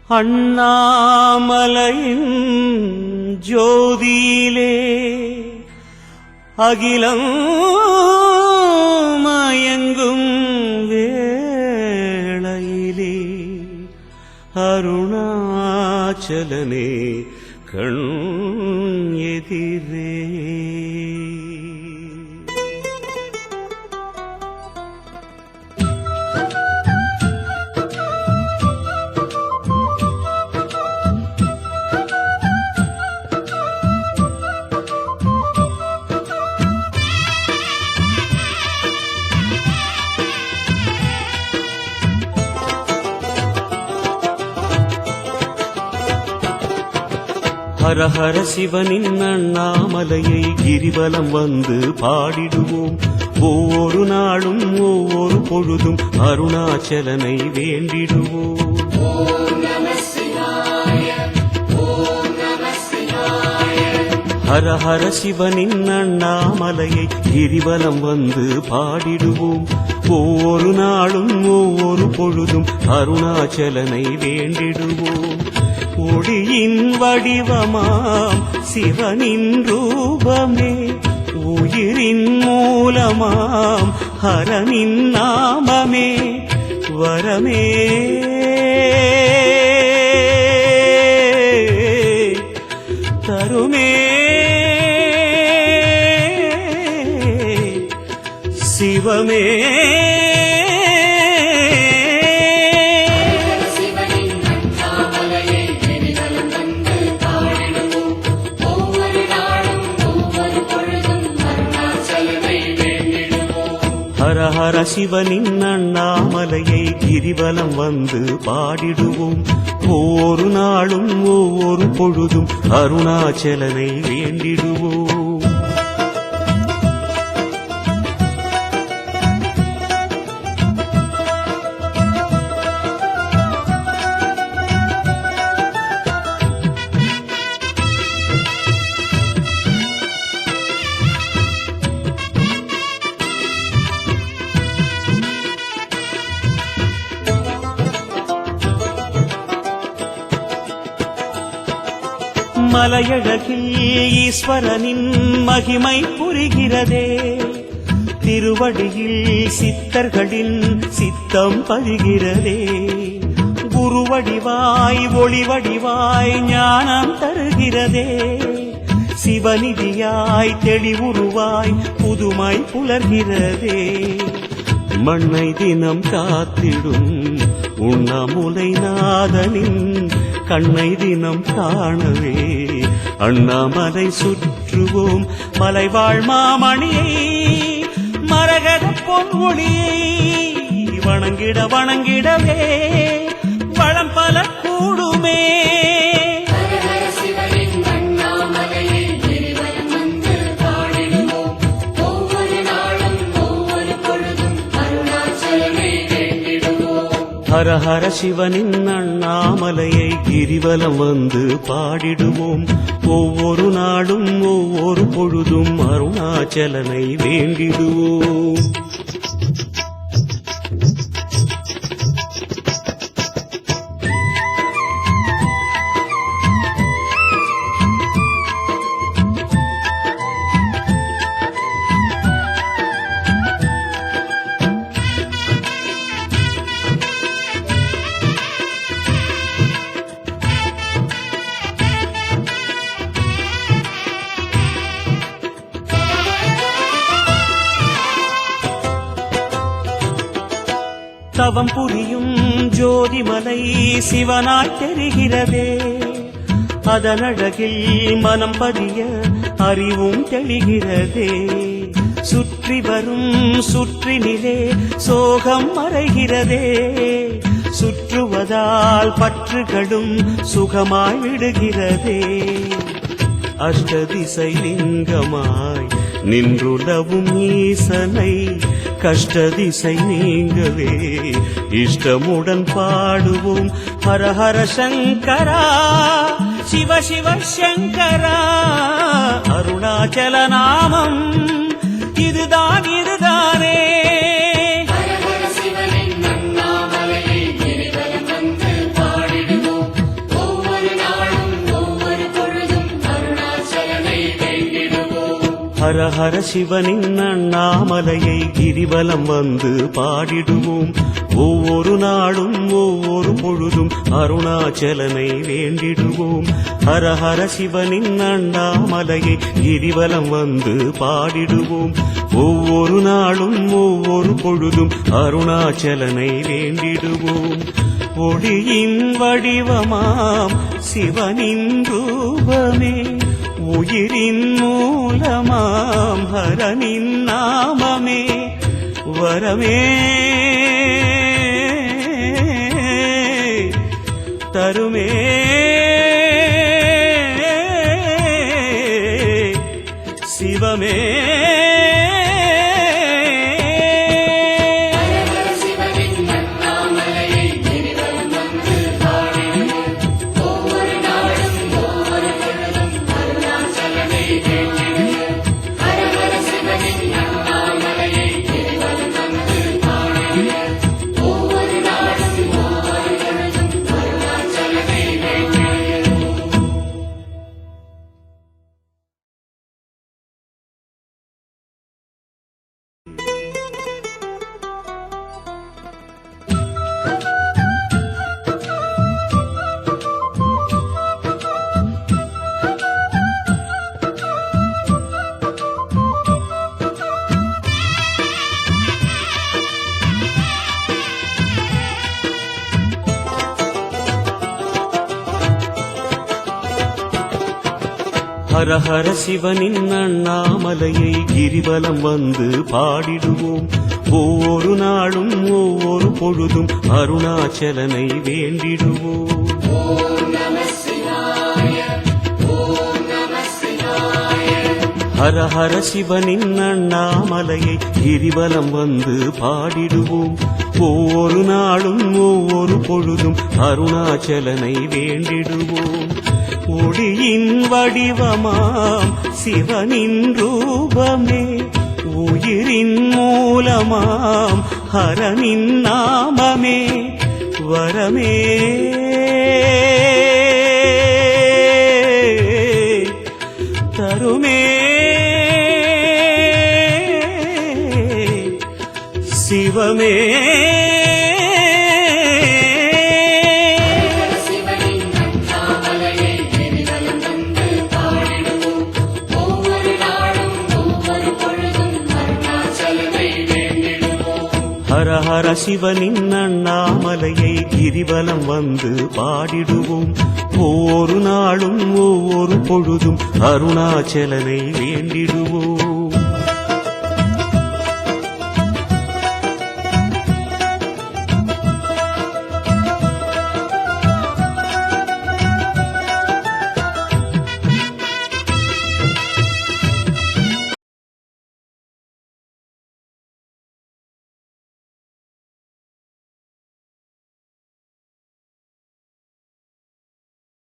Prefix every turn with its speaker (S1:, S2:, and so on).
S1: அண்ணாமலையின் ஜோதியிலே அகிலம் மயங்கும் வேளையிலே அருணாச்சலனே கண் எதிரே. ஹர ஹர சிவனின் அண்ணாமலையை கிரிவலம் வந்து பாடிடுவோம். ஒவ்வொரு நாளும் ஒவ்வொரு பொழுதும் அருணாச்சலனை வேண்டிடுவோம். ஹர ஹர சிவனின் அண்ணாமலையை கிரிவலம் வந்து பாடிடுவோம். ஒவ்வொரு நாளும் ஒவ்வொரு பொழுதும் அருணாச்சலனை வேண்டிடுவோம். ஒளியின் வடிவமாம் சிவனின் ரூபமே, உயிரின் மூலமாம் ஹரனின் நாமமே, வரமே தருமே சிவமே. ஹர ஹர சிவனின் அண்ணாமலையை கிரிவலம் வந்து பாடிடுவோம். ஒவ்வொரு நாளும் ஒவ்வொரு பொழுதும் அருணாச்சலனை வேண்டிடுவோம். மலையழகில் ஈஸ்வரனின் மகிமை புரிகிறதே, திருவடியில் சித்தர்களின் சித்தம் பதிகிறதே. குருவடிவாய் ஒளிவடிவாய் ஞானம் தருகிறதே, சிவநிதியாய் தெளிவுருவாய் புதுமை புலர்கிறதே. மண்ணை தினம் காத்திடும் உண்ணாமுலை நாதனின் கண்ணை தினம் காணவே அண்ணாமலை சுற்றுவோம். மலைவாழ் மாமணியை மரகத பொன்மொழியை வணங்கிட வணங்கிடவே வளம் பல கூடுமே. ஹர ஹர சிவனின் அண்ணாமலையை கிரிவலம் வந்து பாடிடுவோம். ஒவ்வொரு நாளும் ஒவ்வொரு பொழுதும் அருணாச்சலனை வேண்டிடுவோம். தவம் புரியும் ஜோதிமலை சிவனாய் தெரிகிறதே, அதனழகில் மனம் பதிய அறிவும் தெளிகிறதே. சுற்றி வரும் சுற்றினிலே சோகம் மறைகிறதே, சுற்றுவதால் பற்றுகளும் சுகமாய் விடுகிறதே. அஷ்டதிசை லிங்கமாய் நின்றுலவும் ஈசனை கஷ்டதிசை நீங்கவே இஷ்டமுடன் பாடுவோம். ஹர ஹர சங்கரா சிவ சிவ சங்கரா, அருணாச்சல நாமம் இதுதான் இதுதானே.
S2: ஹர ஹர சிவனின் அண்ணாமலையை கிரிவலம் வந்து பாடிடுவோம்.
S1: ஹர ஹர சிவனின் அண்ணாமலையை கிரிவலம் வந்து பாடிடுவோம். ஒவ்வொரு நாளும் ஒவ்வொரு பொழுதும் அருணாச்சலனை வேண்டிடுவோம். ஹர ஹர சிவனின் அண்ணாமலையை கிரிவலம் வந்து பாடிடுவோம். ஒவ்வொரு நாளும் ஒவ்வொரு பொழுதும் அருணாச்சலனை வேண்டிடுவோம். ஒளியின் வடிவமாம் சிவனின் ரூபமே, உயிரின் மூலமாம் ஹரனின் நாமமே, வரமே தருமே சிவமே. ஹர ஹர சிவனின் அண்ணாமலையை கிரிவலம் வந்து பாடிடுவோம். ஒவ்வொரு நாளும் ஒவ்வொரு பொழுதும் அருணாச்சலனை வேண்டிடுவோம். ஹர ஹர சிவனின் அண்ணாமலையை கிரிவலம் வந்து பாடிடுவோம். ஒவ்வொரு நாளும் ஒவ்வொரு பொழுதும் அருணாச்சலனை வேண்டிடுவோம். ஒளியின் வடிவமாம் சிவனின் ரூபமே, உயிரின் மூலமாம் ஹரனின் நாமமே, வரமே தருமே சிவமே. ஹர ஹர சிவனின் அண்ணாமலையை கிரிவலம் வந்து பாடிடுவோம். ஒவ்வொரு நாளும் ஒவ்வொரு பொழுதும் அருணாச்சலனை வேண்டிடுவோம்.